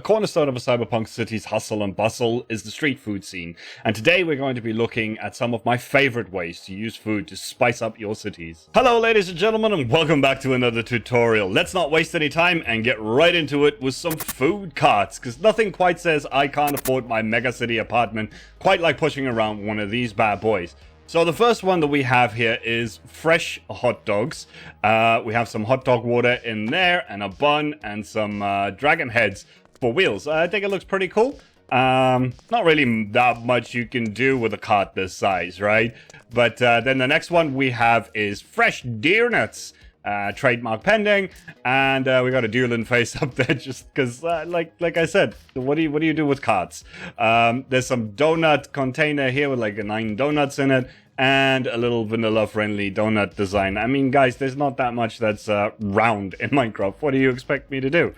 cornerstone of a cyberpunk city's hustle and bustle is the street food scene, and today we're going to be looking at some of my favorite ways to use food to spice up your cities. Hello ladies and gentlemen, and welcome back to another tutorial. Let's not waste any time and get right into it with some food carts, because nothing quite says I can't afford my mega city apartment quite like pushing around one of these bad boys. So the first one that we have here is fresh hot dogs. We have some hot dog water in there and a bun and some dragon heads for wheels. I think it looks pretty cool. Not really that much you can do with a cart this size, right? But then the next one we have is fresh deer nuts. Trademark pending, and we got a dueling face up there just because, like I said, what do you do with carts? There's some donut container here with like 9 donuts in it, and a little vanilla-friendly donut design. I mean, guys, there's not that much that's round in Minecraft. What do you expect me to do?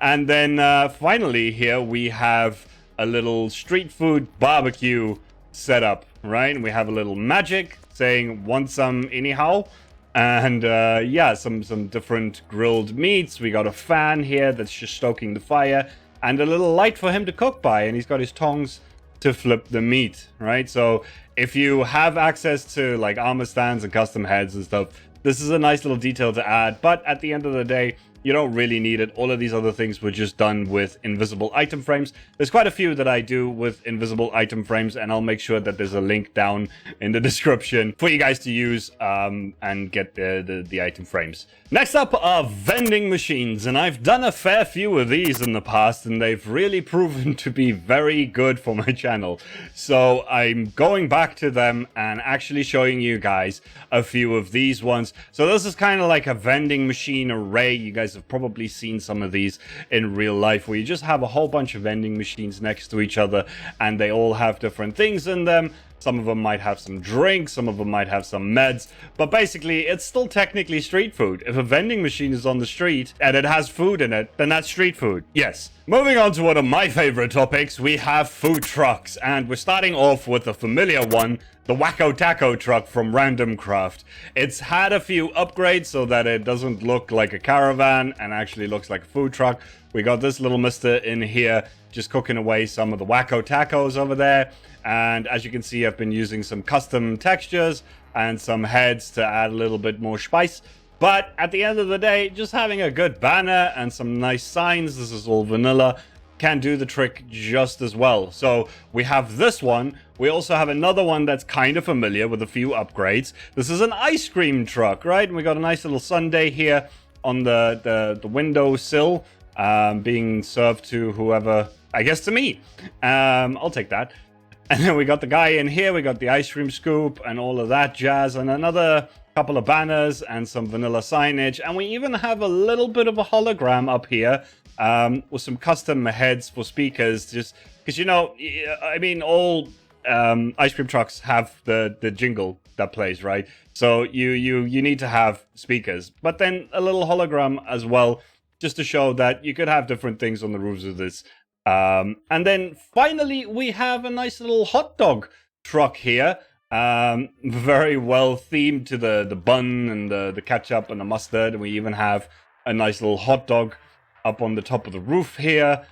And then finally here we have a little street food barbecue setup, right? And we have a little magic saying "want some anyhow." And yeah, some different grilled meats. We got a fan here that's just stoking the fire, and a little light for him to cook by, and he's got his tongs to flip the meat, right? So if you have access to like armor stands and custom heads and stuff, this is a nice little detail to add, but at the end of the day, you don't really need it. All of these other things were just done with invisible item frames. There's quite a few that I do with invisible item frames, and I'll make sure that there's a link down in the description for you guys to use and get the item frames. Next up are vending machines, and I've done a fair few of these in the past, and they've really proven to be very good for my channel. So I'm going back to them and actually showing you guys a few of these ones. So this is kind of like a vending machine array. You guys have probably seen some of these in real life, where you just have a whole bunch of vending machines next to each other, and they all have different things in them. Some of them might have some drinks, some of them might have some meds, but basically it's still technically street food. If a vending machine is on the street and it has food in it, then that's street food. Yes. Moving on to one of my favorite topics, we have food trucks, and we're starting off with a familiar one, the Wacko Taco truck from Random Craft. It's had a few upgrades so that it doesn't look like a caravan and actually looks like a food truck. We got this little mister in here just cooking away some of the Wacko Tacos over there. And as you can see, I've been using some custom textures and some heads to add a little bit more spice. But at the end of the day, just having a good banner and some nice signs, this is all vanilla, can do the trick just as well. So we have this one. We also have another one that's kind of familiar with a few upgrades. This is an ice cream truck, right? And we got a nice little sundae here on the windowsill, being served to whoever, I guess to me. I'll take that. And then we got the guy in here, we got the ice cream scoop and all of that jazz, and another couple of banners and some vanilla signage. And we even have a little bit of a hologram up here with some custom heads for speakers, just because, you know, I mean, all ice cream trucks have the jingle that plays, right? So you need to have speakers, but then a little hologram as well, just to show that you could have different things on the roofs of this. And then finally, we have a nice little hot dog truck here. Very well themed to the bun and the ketchup and the mustard. And we even have a nice little hot dog up on the top of the roof here,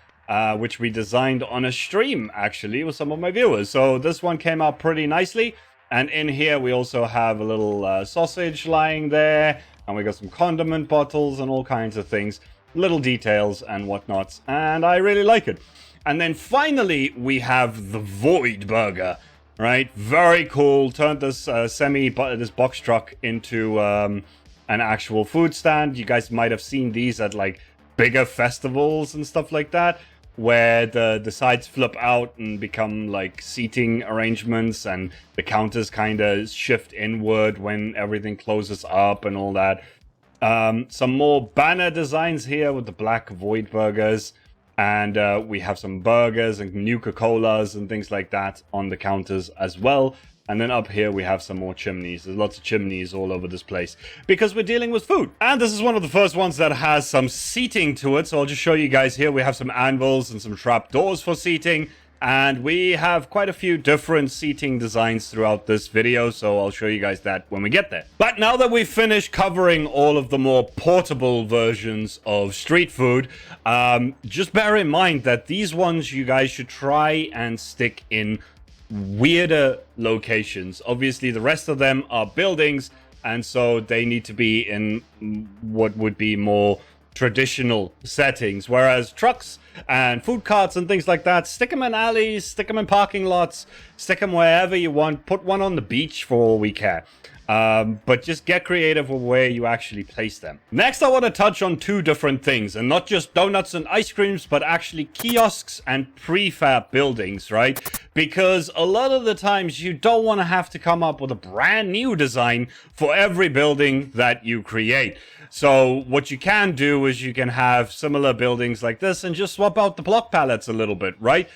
which we designed on a stream, actually, with some of my viewers. So this one came out pretty nicely. And in here, we also have a little sausage lying there. And we got some condiment bottles and all kinds of things. Little details and whatnot, and I really like it. And then finally we have the Void Burger, right? Very cool. Turned this this box truck into an actual food stand. You guys might have seen these at like bigger festivals and stuff like that, where the sides flip out and become like seating arrangements, and the counters kind of shift inward when everything closes up and all that. Some more banner designs here with the black Void Burgers, and we have some burgers and Nuka-Colas and things like that on the counters as well. And then up here we have some more chimneys. There's lots of chimneys all over this place because we're dealing with food. And this is one of the first ones that has some seating to it, so I'll just show you guys here. We have some anvils and some trap doors for seating, And we have quite a few different seating designs throughout this video, so I'll show you guys that when we get there. But now that we've finished covering all of the more portable versions of street food, just bear in mind that these ones you guys should try and stick in weirder locations. Obviously, the rest of them are buildings, and so they need to be in what would be more traditional settings, whereas trucks and food carts and things like that, stick them in alleys, stick them in parking lots, stick them wherever you want. Put one on the beach for all we care. But just get creative with where you actually place them. Next, I want to touch on two different things, and not just donuts and ice creams, but actually kiosks and prefab buildings, right? Because a lot of the times you don't want to have to come up with a brand new design for every building that you create. So what you can do is you can have similar buildings like this and just swap out the block palettes a little bit, right?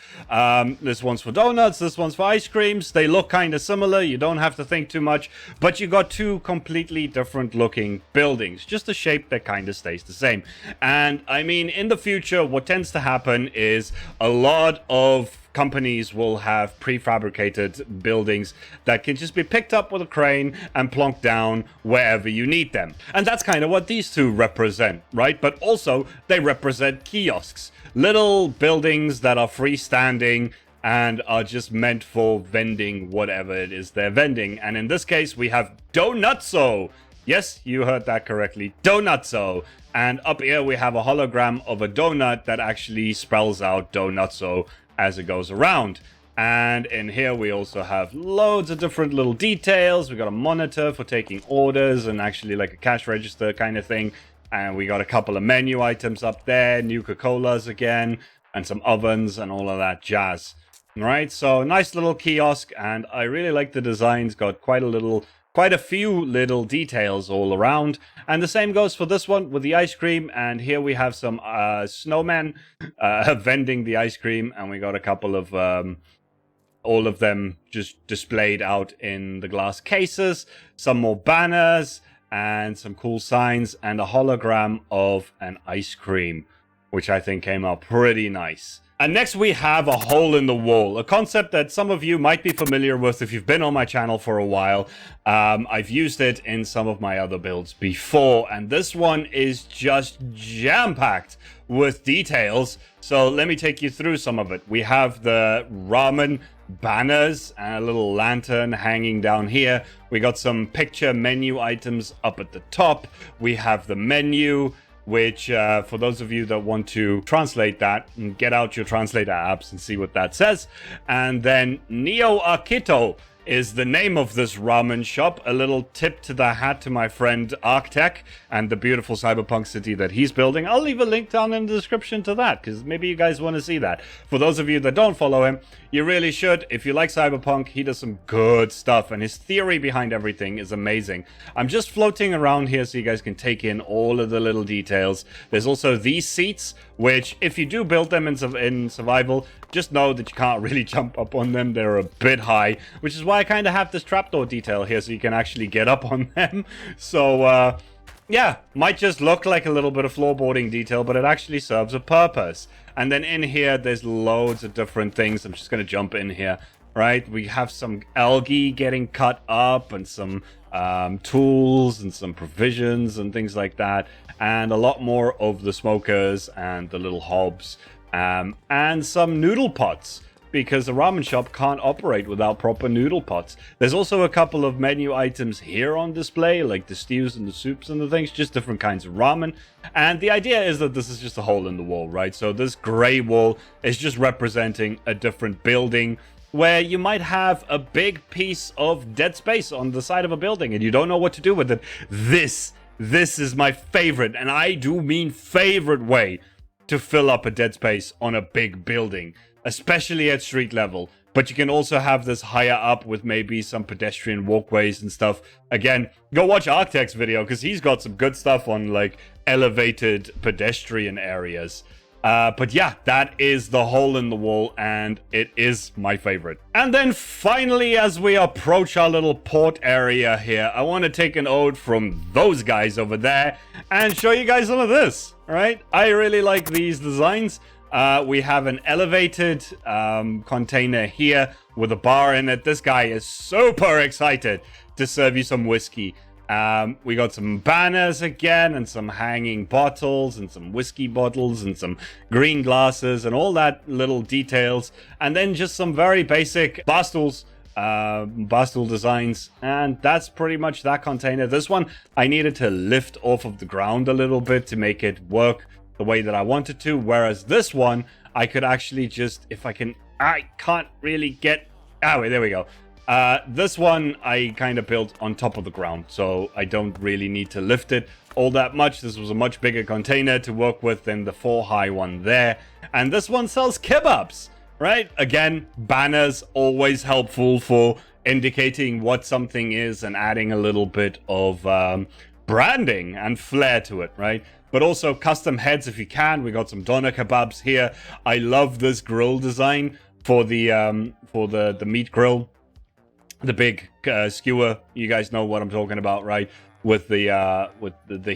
This one's for donuts, this one's for ice creams. They look kind of similar. You don't have to think too much, but you got two completely different looking buildings, just a shape that kind of stays the same. And I mean, in the future, what tends to happen is a lot of companies will have prefabricated buildings that can just be picked up with a crane and plonked down wherever you need them. And that's kind of what these two represent, right? But also they represent kiosks, little buildings that are freestanding and are just meant for vending whatever it is they're vending. And in this case, we have Donutso. Yes, you heard that correctly, Donutso. And up here we have a hologram of a donut that actually spells out Donutso as it goes around. And in here we also have loads of different little details. We got a monitor for taking orders and actually like a cash register kind of thing. And we got a couple of menu items up there, Nuka-Colas again, and some ovens and all of that jazz. All right, so nice little kiosk, and I really like the designs. Got quite a few little details all around. And the same goes for this one with the ice cream. And here we have some snowmen vending the ice cream. And we got a couple of all of them just displayed out in the glass cases. Some more banners and some cool signs and a hologram of an ice cream, which I think came out pretty nice. And next we have a hole in the wall, a concept that some of you might be familiar with if you've been on my channel for a while. I've used it in some of my other builds before, and this one is just jam-packed with details. So let me take you through some of it. We have the ramen banners and a little lantern hanging down here. We got some picture menu items up at the top. We have the menu, which for those of you that want to translate that, get out your translator apps and see what that says. And then Neo Akito is the name of this ramen shop. A little tip to the hat to my friend Archtec and the beautiful cyberpunk city that he's building. I'll leave a link down in the description to that, because maybe you guys want to see that. For those of you that don't follow him, you really should. If you like cyberpunk, he does some good stuff, and his theory behind everything is amazing. I'm just floating around here so you guys can take in all of the little details. There's also these seats, which if you do build them in survival, just know that you can't really jump up on them. They're a bit high, which is why I kind of have this trapdoor detail here so you can actually get up on them. So, yeah, might just look like a little bit of floorboarding detail, but it actually serves a purpose. And then in here, there's loads of different things. I'm just going to jump in here, right? We have some algae getting cut up and some tools and some provisions and things like that. And a lot more of the smokers and the little hobs and some noodle pots, because the ramen shop can't operate without proper noodle pots. There's also a couple of menu items here on display, like the stews and the soups and the things, just different kinds of ramen. And the idea is that this is just a hole in the wall, right? So this gray wall is just representing a different building where you might have a big piece of dead space on the side of a building and you don't know what to do with it. This is my favorite, and I do mean favorite way to fill up a dead space on a big building, especially at street level. But you can also have this higher up with maybe some pedestrian walkways and stuff. Again, go watch Archtec's video, because he's got some good stuff on like elevated pedestrian areas. But yeah, that is the hole in the wall, and it is my favorite. And then finally, as we approach our little port area here, I want to take an ode from those guys over there and show you guys some of this. All right, I really like these designs. We have an elevated container here with a bar in it. This guy is super excited to serve you some whiskey. We got some banners again, and some hanging bottles, and some whiskey bottles, and some green glasses, and all that little details. And then just some very basic bar stools, bar stool designs. And that's pretty much that container. This one, I needed to lift off of the ground a little bit to make it work the way that I wanted to. Whereas this one, I could actually just, I can't really get, wait, there we go. This one I kind of built on top of the ground, so I don't really need to lift it all that much. This was a much bigger container to work with than the 4-high one there. And this one sells kebabs, right? Again, banners, always helpful for indicating what something is and adding a little bit of branding and flair to it, right? But also custom heads if you can. We got some doner kebabs here. I love this grill design for the meat grill. The big skewer, you guys know what I'm talking about, right? With the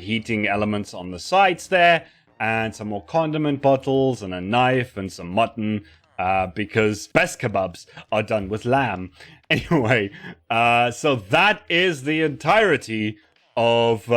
heating elements on the sides there, and some more condiment bottles and a knife and some mutton, because best kebabs are done with lamb. Anyway, so that is the entirety of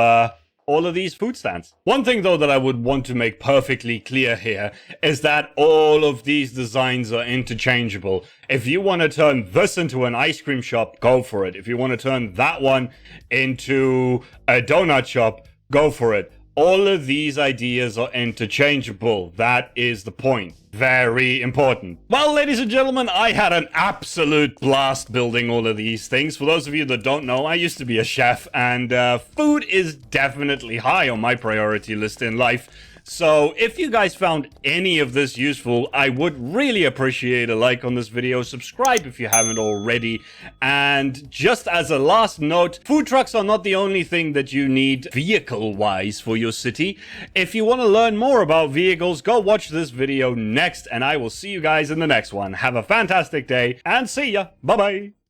all of these food stands. One thing though that I would want to make perfectly clear here is that all of these designs are interchangeable. If you want to turn this into an ice cream shop, go for it. If you want to turn that one into a donut shop, go for it. All of these ideas are interchangeable. That is the point. Very important. Well, ladies and gentlemen, I had an absolute blast building all of these things. For those of you that don't know, I used to be a chef, and food is definitely high on my priority list in life. So if you guys found any of this useful, I would really appreciate a like on this video. Subscribe if you haven't already. And just as a last note, food trucks are not the only thing that you need vehicle-wise for your city. If you want to learn more about vehicles, go watch this video next, and I will see you guys in the next one. Have a fantastic day, and see ya. Bye-bye.